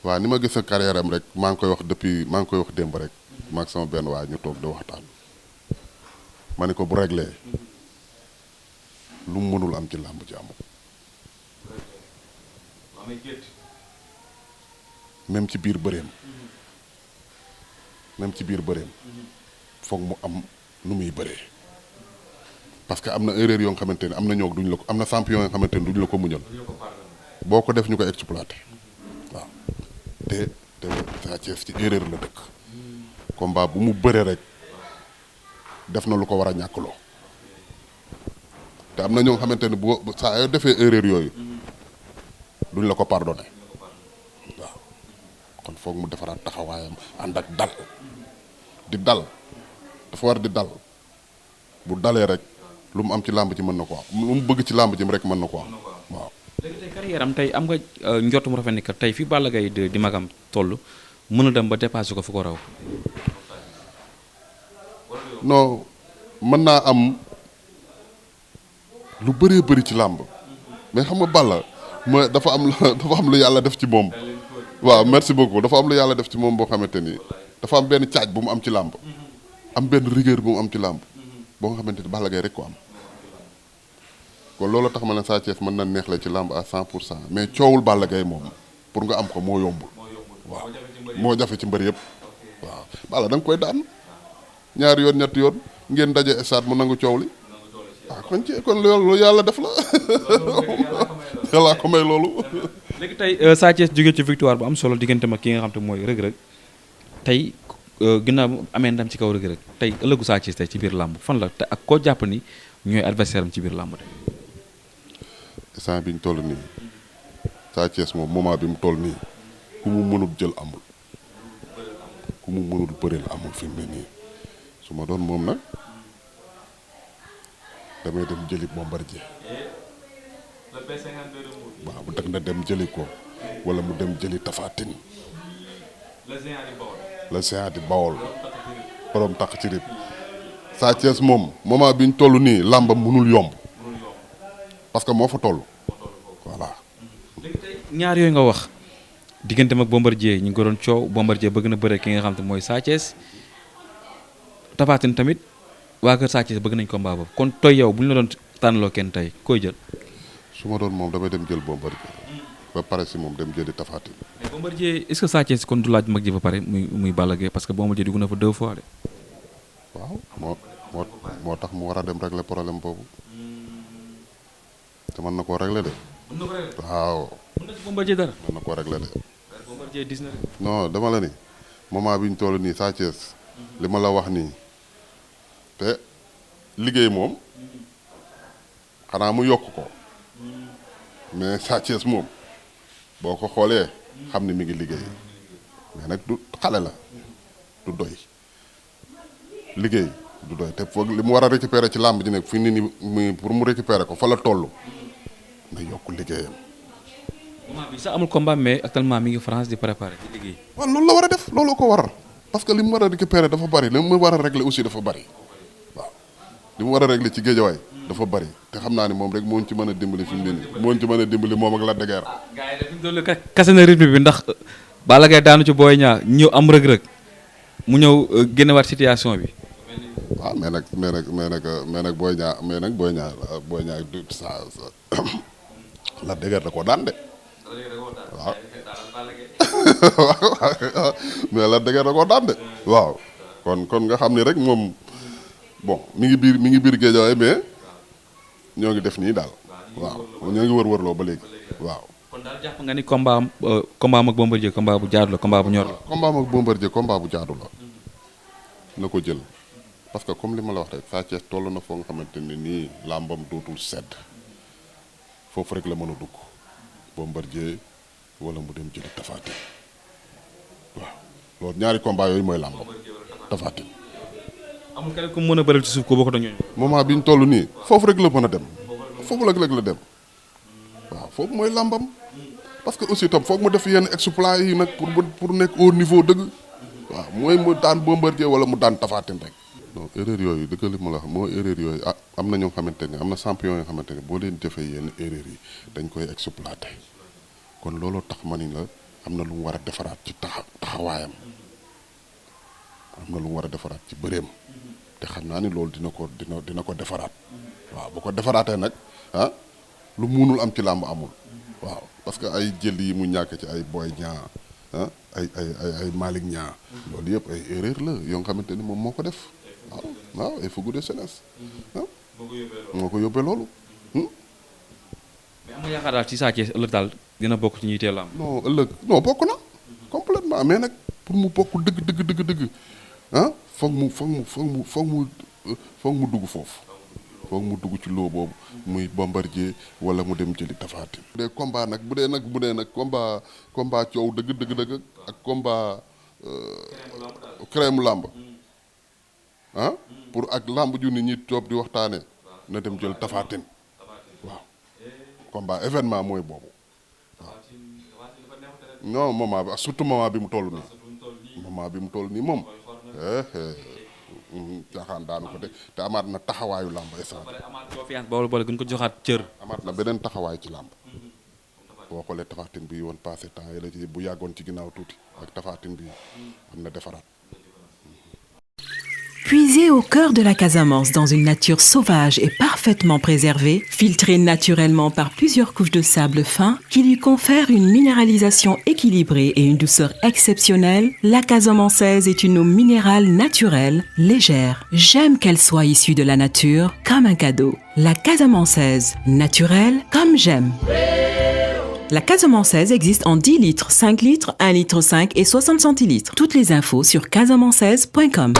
waaw ni ma gis sa carrière am rek maa ngi koy wax depuis maa ngi koy wax démb rek maa ngi sama benn waay ñu toog di waxtaan ma ne ko bu réglé lu mu mënul am ci làmb ci amul même ci biir bëreem foog mu am nu muy bëree parce que am na erreur yoo nga xamante ne am na ñoo duñ la ko am na champion yoo nga xamante ne duñ la ko muñal boo ko def ñu ko exploité waaw te Sa Thiès ci erreur la dëkk combat bu mu bëree rek def na lu ko war a ñàkkloo te am na ñoo xamante ne boo saa yoo defee erreur yooyu duñ la ko pardonné waaw kon foog mu defaraat taxawaayam ànd ak dal di dal dafa war di dal bu dalee rek lu mu am ci làmb ji mën na ko am lu mu bëgg ci làmb ji rek mën na ko am waaw. léegi tey carrière am tey am nga njort mu rafet ni que tey fi Balla Gaye di magam toll mën a dem ba dépassé ko fu ko raw. non mën naa am lu bëree bëri ci làmb mais xam nga Balla mooy dafa am lu yàlla def ci moom waaw merci beaucoup dafa am lu yàlla def ci moom boo xamante ni dafa am benn caaj bu mu am ci làmb am benn rigueur bu mu am ci làmb boo nga xamante ni Balla Gaye rek ko am kon loolu tax ma ne Sa Thiès mën na neex la ci làmb à 100% mais coowul Balla Gaye moom pour nga am ko moo yombul waaw moo jafe ci mbër yëpp waaw Balla da nga koy daan ñaari yoon ñetti yoon ngeen daje stade mu nangu coow li waaw kon loolu yàlla def la yàllaa ko may loolu. léegi tey Sa Thiès jógee ci victoire bu am solo diggante ma ki nga xam te mooy Reug Reug tey ginnaaw amee ndam ci kaw Reug Reug tey ëllëgu Sa Thiès tey ci biir làmb fan la te ak koo jàpp ni ñooy adversaire am ci biir làmb tey. instant bi ñu toll nii Sa Thiès moom moment bi mu toll nii ku mu mënul jël amul ku mu mënul bëreel amul fi mu ne nii su ma doon moom nag damay dem jëli Bombardier waaw bu dëgg na dem jëli ko wala mu dem jëli Tapha Tine le géant di Bawol borom tax ci rib Sa Thiès moom moment bi ñu toll nii làmbam mënul yomb parce que moo fa toll voilà. léegi tey ñaar yooyu nga wax digganteem ak Bombardier ñu ngi ko doon coow Bombardier bëgg na bëre ki nga xam te mooy Sa Thiès Tapha Tine tamit waa kër Sa Thiès bëgg nañ combat boobu kon tooy yow bu ñu la doon tànnaloo kenn tey koy jël. su ma doon moom damay dem jël Bombardier ba pare si moom dem jëli Tapha Tine. mais Bombardier est-ce que Sa Thiès kon du laaj mag ji ba pare muy Balla Gaye parce que Bombardier dugg na fa 2 fois de. waaw moo tax mu war a dem régler problème boobu te mën na koo régler de. mën na ko régler waaw. mën na ci Bombardier dara. mën na koo régler de. Bombardier dis na rek. non dama la ni moment bi ñu toll nii Sa Thiès li ma la wax nii te liggéey moom xanaa mu yokk ko mais Sa Thiès moom boo ko xoolee xam ni mi ngi liggéey mais nag du xale la du doy liggéey du doy te foog li mu war a récupérer ci làmb ji nekk fi ni ni pour mu récupérer ko fa la toll na yokk liggéeyam. moment bi sax amul combat mais actuellement mi ngi France di préparer di liggéey. waaw loolu la war a def loolu ko waral parce que li mu war a récupérer dafa bari li mu war a régler aussi dafa bari waaw li mu war a régler ci géejawaay dafa bari te xam naa ni moom rek moo ñu ci mën a dimbali fi mu ne nii moo ñu ci mën a dimbali moom ak Lac de Guiers. gars yi dafa doon kase na rythme bi ndax Balla Gaye daanu ci Boy Niang ñëw am rëg-rëg mu ñëw génnewaat situation bi. waaw mais nag Boy Niang du sa Lac de Guiers da koo daan de. waaw mais Lac de Guiers da koo daan de. waaw kon nga xam ni rek moom bon mi ngi biir géejawaay mais ñoo ngi def nii daal. waaw ñoo ngi wër-wërloo ba léegi waaw. kon daal jàpp nga ni combat am ak Bombardier combat bu jaadu la combat bu ñor la. combat am ak Bombardier combat bu jaadu la na ko jël parce que comme li ma la wax rek Sa Thiès toll na foo nga xamante ne nii làmbam dootul sedd foofu rek la mën a dugg Bombardier wala mu dem jëli Tapha Tine waaw loolu ñaari combat yooyu mooy làmbam Tapha Tine. amul kenn ku mën a bëral ci suuf ko bokk ak ñooñu. moment bi ñu toll nii foofu rek la mën a dem foofu rek la dem waaw foofu mooy làmbam parce que aussi tam foog mu def yenn exploit yi nag pour nekk au niveau dëgg waaw mooy mu daan Bombardier wala mu daan Tapha Tine rek. non erreur yooyu dëgg li ma la wax moo erreur yooyu am na ñoo xamante ne am na champion yoo xamante ne boo leen defee yenn erreur yi dañ koy exploité kon looloo tax ma ni la am na lu mu war a defaraat ci taxawaayam am na lu mu war a defaraat ci bëreem te xam naa ni loolu dina ko defaraat waaw bu ko defaraatee nag lu munul am ci làmb amul waaw parce que ay jël yi mu ñàkk ci ay Boy Niang ay Malick Niang loolu yëpp ay erreur la yoo nga xamante ni moom moo ko def waaw ay fougue de jeunesse moo ko yóbbee loolu mais am nga yaakaar daal ci Sa Thiès ëllëg daal dina bokk ci ñuy teel am. non ëllëg non bokk na complètement mais nag pour mu bokk dëgg foog mu dugg foofu foog mu dugg ci loo boobu muy Bombardier wala mu dem jëli Tapha Tine. bu dee combat nag bu dee nag combat coow dëgg ak combat crème làmb pour ak làmb ju nit ñi toog di waxtaane na dem jël Tapha Tine waaw combat événement mooy boobu waaw non moment bi surtout moment bi mu toll nii moom caaxaan daanu ko te amaat na taxawaayu làmb instant boole gën ko joxaat cër. amaat na beneen taxawaay ci làmb boo xoolee Tapha Tine bi woon passé temps yi la ci bu yàggoon ci ginnaaw tuuti ak Tapha Tine bi am na defaraat. Puisé au cœur de la Casamance dans une nature sauvage et parfaitement préservée, filtré naturellement par plusieurs couches de sable fin qui lui confèrent une minéralisation équilibrée et une douceur exceptionnelle, la Casamançaise est une eau minérale naturelle, légère. J'aime qu'elle soit issue de la nature comme un cadeau. La Casamançaise, naturelle comme j'aime. La Casamançaise existe en 10 litres, 5 litres, 1 litre 5 et 60 centilitres. Toutes les infos sur casamançaise.com.